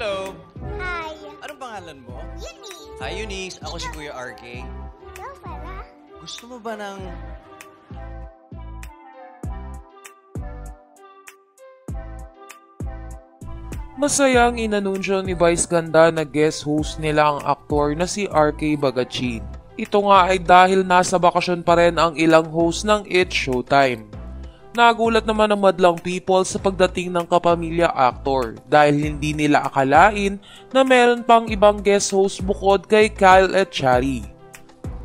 Hello! Hi. Anong pangalan mo? Eunice. Hi, Eunice. Ako si Kuya RK. Ikaw pala. Gusto mo ba ng... Masayang inanunsyo ni Vice Ganda na guest host nila ang aktor na si RK Bagatsing. Ito nga ay dahil nasa bakasyon pa rin ang ilang host ng It's Showtime. Nagulat naman ang madlang people sa pagdating ng kapamilya actor dahil hindi nila akalain na meron pang ibang guest host bukod kay Kyle at Chari.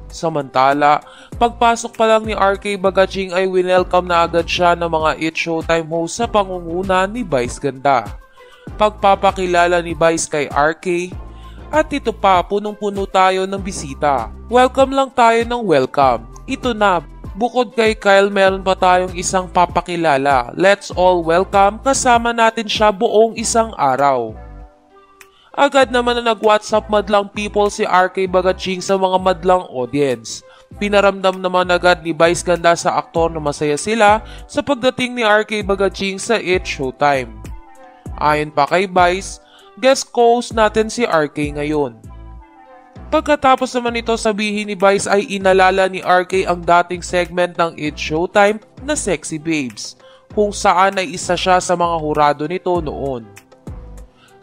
Samantala, pagpasok pa lang ni RK Bagatsing ay winelcome na agad siya ng mga It's Showtime host sa pangunguna ni Vice Ganda. Pagpapakilala ni Vice kay RK, at ito pa, punong-puno tayo ng bisita. Welcome lang tayo ng welcome. Ito na, bukod kay Kyle meron pa tayong isang papakilala. Let's all welcome, kasama natin siya buong isang araw. Agad naman na nag-WhatsApp madlang people si RK Bagatsing sa mga madlang audience. Pinaramdam naman agad ni Vice Ganda sa aktor na masaya sila sa pagdating ni RK Bagatsing sa It's Showtime. Ayon pa kay Vice, guest co-host natin si RK ngayon. Pagkatapos naman ito sabihin ni Vice ay inalala ni RK ang dating segment ng It's Showtime na Sexy Babes, kung saan ay isa siya sa mga hurado nito noon.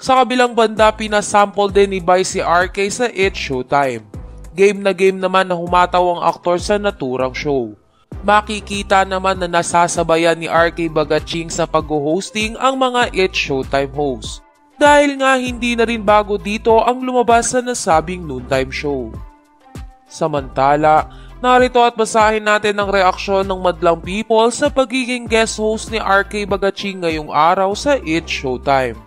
Sa kabilang banda, pinasample din ni Vice si RK sa It's Showtime. Game na game naman na humataw ang aktor sa naturang show. Makikita naman na nasasabayan ni RK Bagatsing sa pag-hosting ang mga It's Showtime hosts. Dahil nga hindi na rin bago dito ang lumabas sa nasabing noontime show. Samantala, narito at basahin natin ang reaksyon ng madlang people sa pagiging guest host ni RK Bagatsing ngayong araw sa It's Showtime.